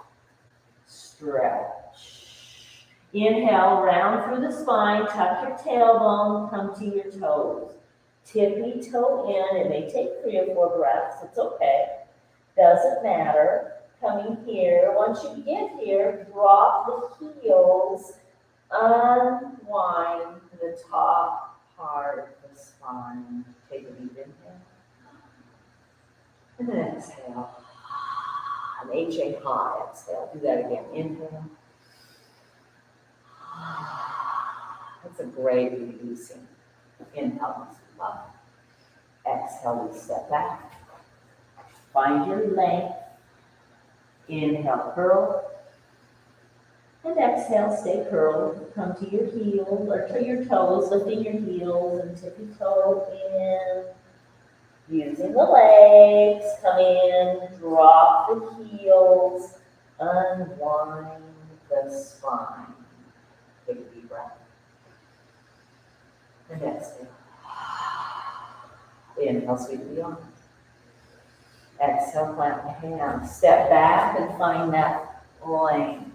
Speaker 1: Stretch. Inhale, round through the spine, tuck your tailbone, come to your toes. Tippy toe in. It may take 3 or 4 breaths. It's okay. Doesn't matter. Coming here. Once you get here, drop the heels. Unwind the top part of the spine. Take a deep inhale. And then exhale. An HA high exhale. Do that again. Inhale. That's a great releasing. Inhale. Up. Exhale. We step back. Find your length. Inhale. Curl. And exhale. Stay curled. Come to your heels or to your toes. Lifting your heels and tippy toe in. Using the legs, come in, drop the heels, unwind the spine. Take a deep breath. And exhale. Inhale, sweep the arms. Exhale, plant the hands. Step back and find that length.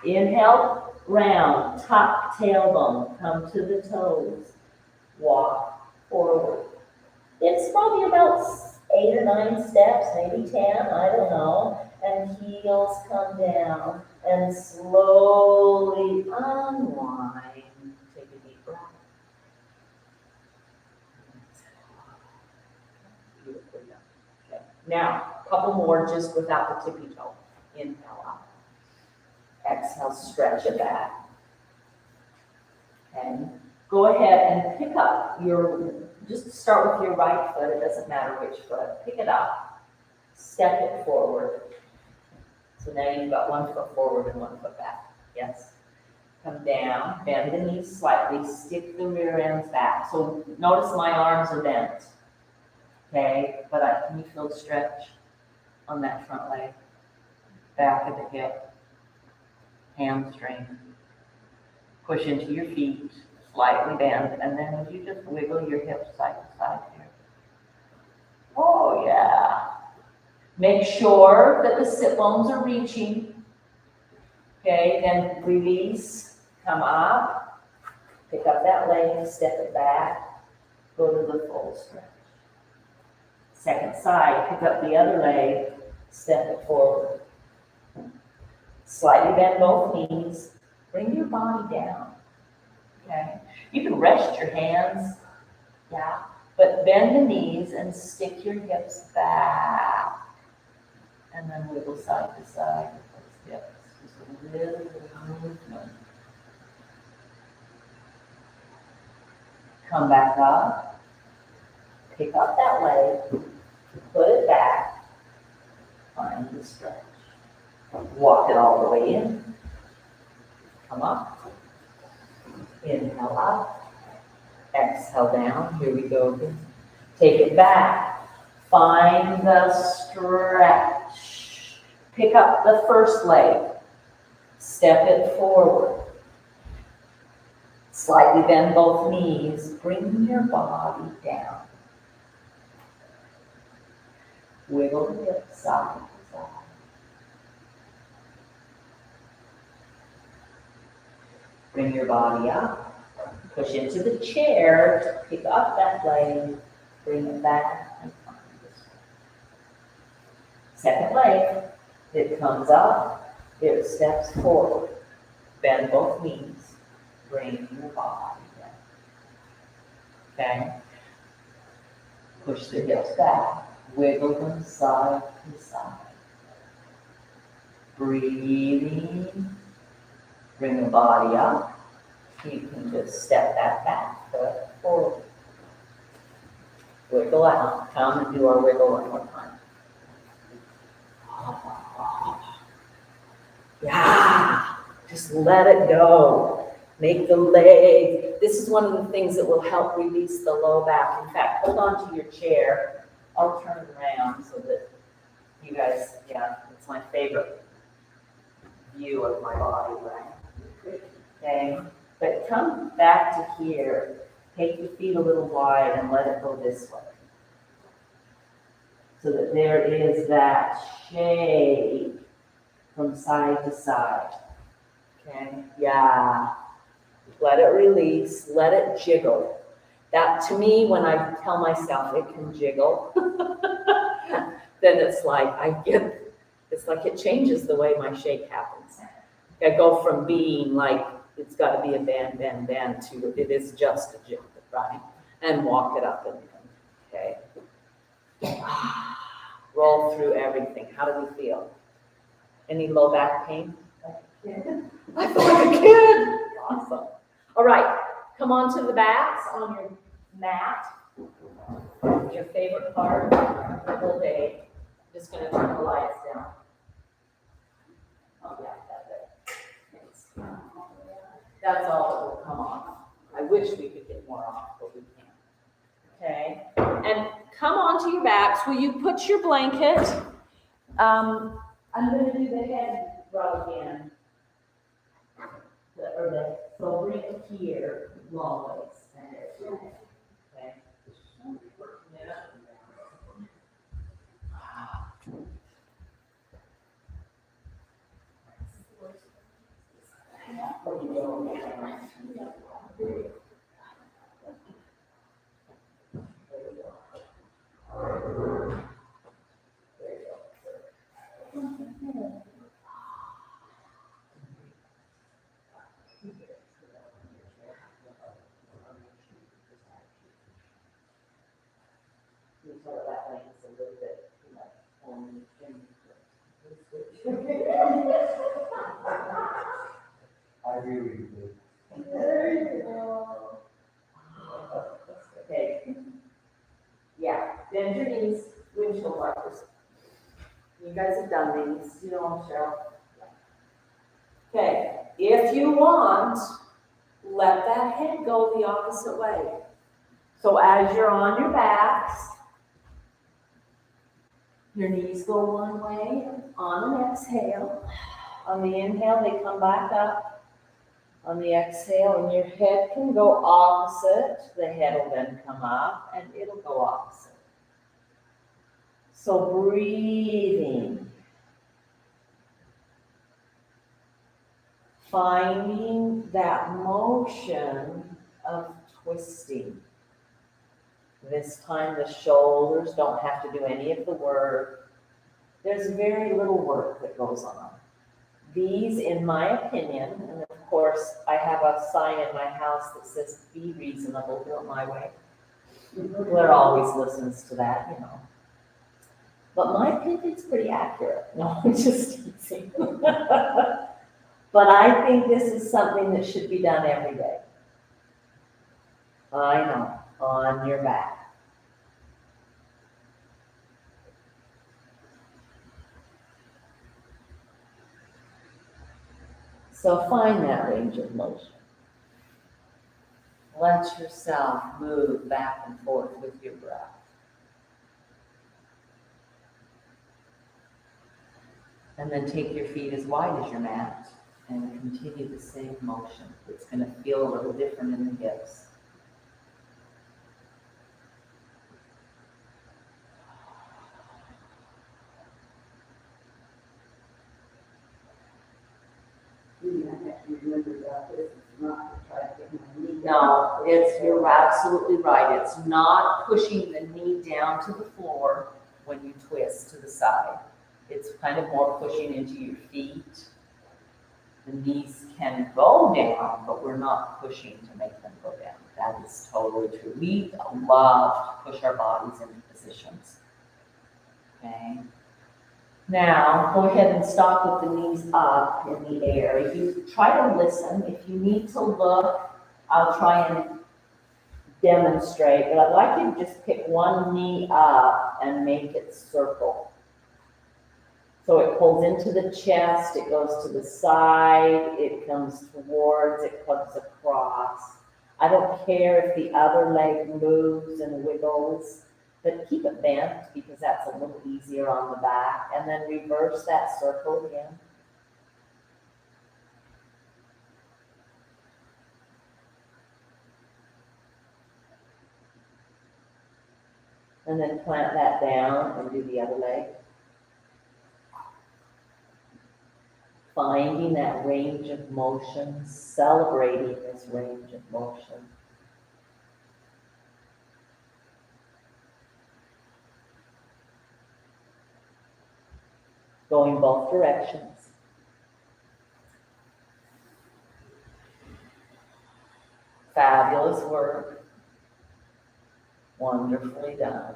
Speaker 1: Inhale, round, tuck tailbone, come to the toes. Walk forward. It's probably about 8 or 9 steps, maybe 10, I don't know. And heels come down and slowly unwind. Take a deep breath. Beautifully done. Okay. Now, a couple more just without the tippy toe. Inhale up. Exhale, stretch it back. Okay. Go ahead and pick up just start with your right foot, it doesn't matter which foot. Pick it up, step it forward. So now you've got 1 foot forward and 1 foot back. Yes? Come down, bend the knees slightly, stick the rear ends back. So notice my arms are bent. Okay, but can you feel the stretch on that front leg? Back of the hip, hamstring. Push into your feet. Slightly bend, and then you just wiggle your hips side to side here. Oh, yeah. Make sure that the sit bones are reaching. Okay, then release, come up, pick up that leg, step it back, go to the full stretch. Second side, pick up the other leg, step it forward. Slightly bend both knees, bring your body down. Okay, you can rest your hands, yeah, but bend the knees and stick your hips back. And then wiggle side to side with those hips. Just a little bit of movement. Come back up. Pick up that leg. Put it back. Find the stretch. Walk it all the way in. Come up. Inhale up. Exhale down. Here we go again. Take it back. Find the stretch. Pick up the first leg. Step it forward. Slightly bend both knees. Bring your body down. Wiggle the hips side to side. Bring your body up. Push into the chair. Pick up that leg. Bring it back and find this way. Second leg. It comes up. It steps forward. Bend both knees. Bring your body down. Okay? Push the hips back. Wiggle them side to side. Breathing. Bring the body up. You can just step that back foot forward. Wiggle out. Come and do our wiggle one more time. Yeah. Just let it go. Make the leg. This is one of the things that will help release the low back. In fact, hold on to your chair. I'll turn it around so that you guys, it's my favorite view of my body, right? Okay, but come back to here. Take your feet a little wide and let it go this way. So that there is that shake from side to side. Okay, yeah. Let it release, let it jiggle. That, to me, when I tell myself it can jiggle, then it's like it's like it changes the way my shake happens. I go from being like, it's got to be a bend, to it is just a jiggle, right? And walk it up and in, okay? Roll through everything. How do we feel? Any low back pain? I feel like a kid. Awesome. All right, come on to the backs on your mat. Your favorite part of the whole day. I'm just going to turn the lights down. Oh, yeah, that's it. That's all that will come off. I wish we could get more off, but we can't. Okay, and come on to your backs. Will you put your blanket? I'm going to do the head rub again. So bring it here, long ways. Okay. Yeah. That way it's a little bit too much on
Speaker 2: I agree with you.
Speaker 1: There you go. Okay. Yeah, bend your knees, windshield wipers. You guys have done these, you know, Cheryl. Okay, if you want, let that head go the opposite way. So as you're on your backs, your knees go one way on an exhale. On the inhale, they come back up. On the exhale, and your head can go opposite. The head will then come up, and it'll go opposite. So breathing. Finding that motion of twisting. This time the shoulders don't have to do any of the work. There's very little work that goes on. These, in my opinion, and of course I have a sign in my house that says, be reasonable, do it my way. Claire always listens to that, you know.
Speaker 3: But my opinion's pretty accurate. No, I'm just teasing. But I think this is something that should be done every day. I know, on your back. So find that range of motion.
Speaker 1: Let yourself move back and forth with your breath. And then take your feet as wide as your mat and continue the same motion. It's going to feel a little different in the hips. No, you're absolutely right. It's not pushing the knee down to the floor when you twist to the side. It's kind of more pushing into your feet. The knees can go down, but we're not pushing to make them go down. That is totally true. We love to push our bodies into positions. Okay. Now, go ahead and stop with the knees up in the air. You try to listen. If you need to look, I'll try and demonstrate, but I'd like you to just pick one knee up and make it circle. So it pulls into the chest, it goes to the side, it comes towards, it comes across. I don't care if the other leg moves and wiggles, but keep it bent because that's a little easier on the back. And then reverse that circle again. And then plant that down and do the other leg. Finding that range of motion, celebrating this range of motion. Going both directions. Fabulous work. Wonderfully done.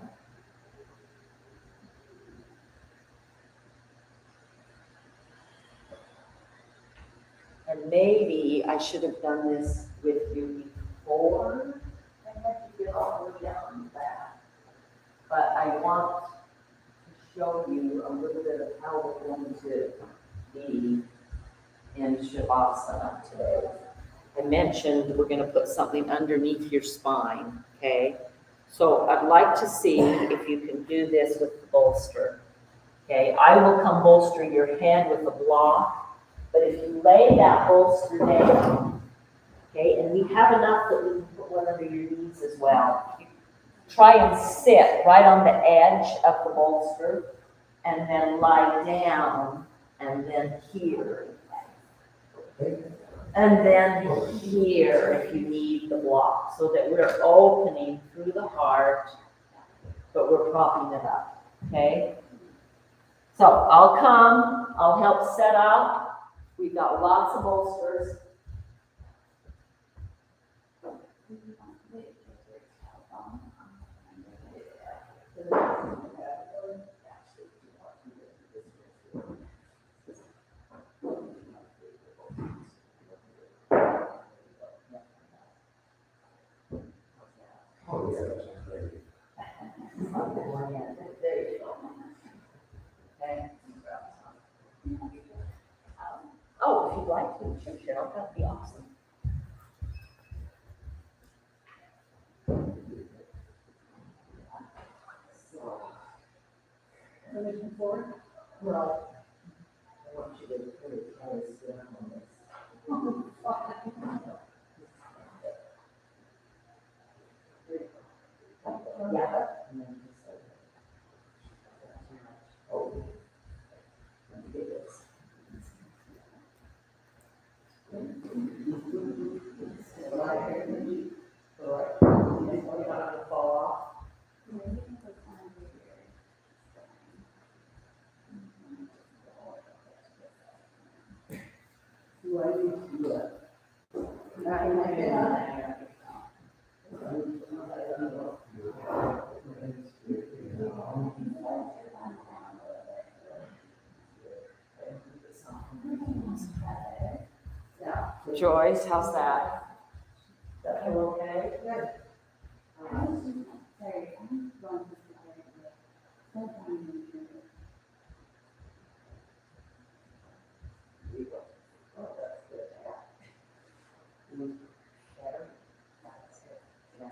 Speaker 1: And maybe I should have done this with you before I had you get all the way down the back. But I want to show you a little bit of how we're going to be in Shavasana today. I mentioned we're going to put something underneath your spine, okay? So I'd like to see if you can do this with the bolster, okay? I will come bolster your head with a block. But if you lay that bolster down, okay, and we have enough that we can put one under your knees as well. You try and sit right on the edge of the bolster and then lie down and then here. And then here if you need the block so that we're opening through the heart, but we're propping it up, okay? So I'll come, I'll help set up. We've got lots of bolsters.
Speaker 2: Oh, yeah, that's great.
Speaker 1: There you go. Okay. Oh, if you'd like to, sure, Cheryl, that'd be awesome. Permission forward? Well, I want you to really try to sit on this. Yeah. And then just like, oh, let me do this.
Speaker 3: Joyce, how's that? Does that feel okay?
Speaker 2: Good.
Speaker 1: Oh, that's good. Better? That's good. Yeah.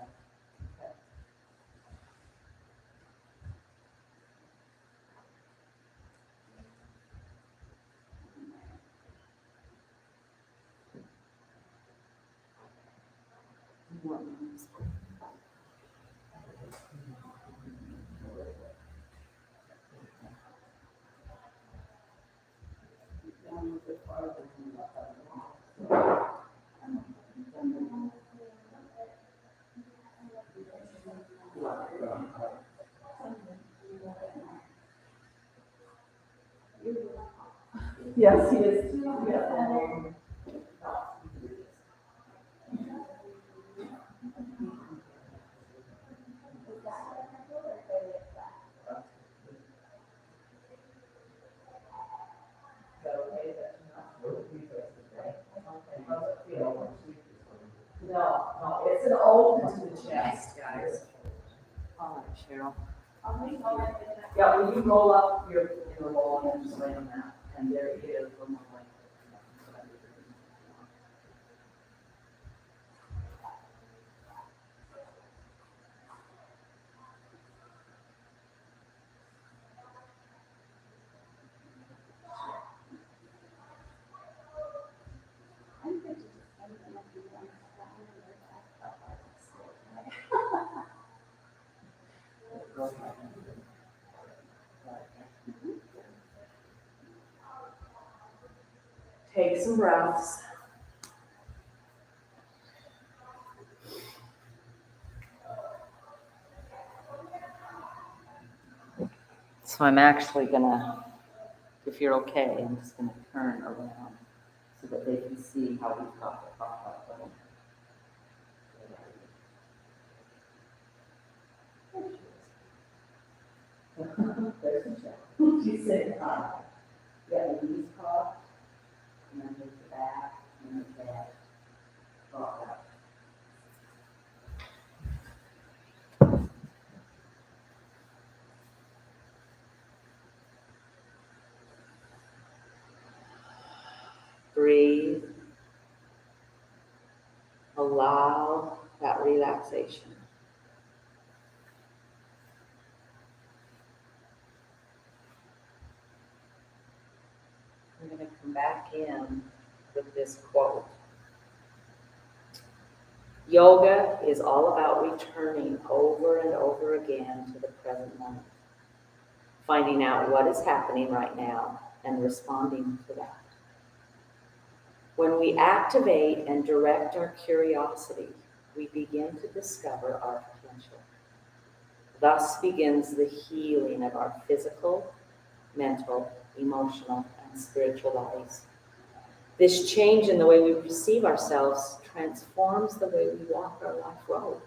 Speaker 1: Okay.
Speaker 3: Yes, he is. Yeah. No, it's an open to the chest, guys. All right, Cheryl. Yeah, will you roll up your roll and just lay on that? And there it is. One more way. Take some breaths. So I'm actually gonna, if you're okay, I'm just gonna turn around so that they can see how we've got the prop up. There's Michelle. She's sitting on. Yeah, the knees crossed, and then there's the back, and then the back. Prop up. Breathe. Allow that relaxation. We're going to come back in with this quote. Yoga is all about returning over and over again to the present moment, finding out what is happening right now and responding to that. When we activate and direct our curiosity, we begin to discover our potential. Thus begins the healing of our physical, mental, emotional, and spiritual bodies. This change in the way we perceive ourselves transforms the way we walk our life road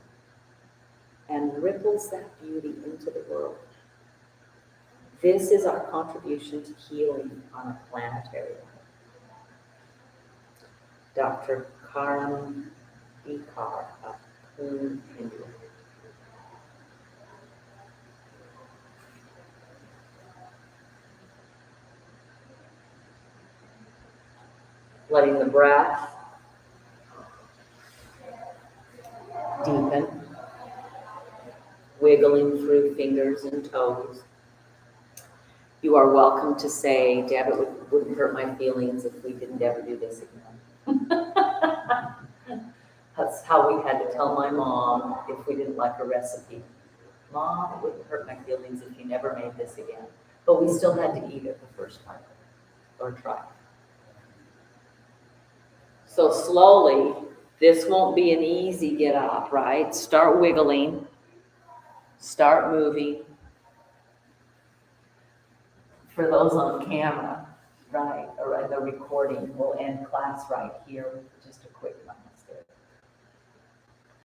Speaker 3: and ripples that beauty into the world. This is our contribution to healing on a planetary level. Dr. Karan Bikar of Pune, India. Letting the breath deepen, wiggling through fingers and toes. You are welcome to say, Deb, it wouldn't hurt my feelings if we didn't ever do this again. That's how we had to tell my mom if we didn't like a recipe. Mom, it wouldn't hurt my feelings if you never made this again. But we still had to eat it the first time, or try. So slowly, this won't be an easy get up, right? Start wiggling, start moving. For those on camera, right, or the recording, we'll end class right here with just a quick one.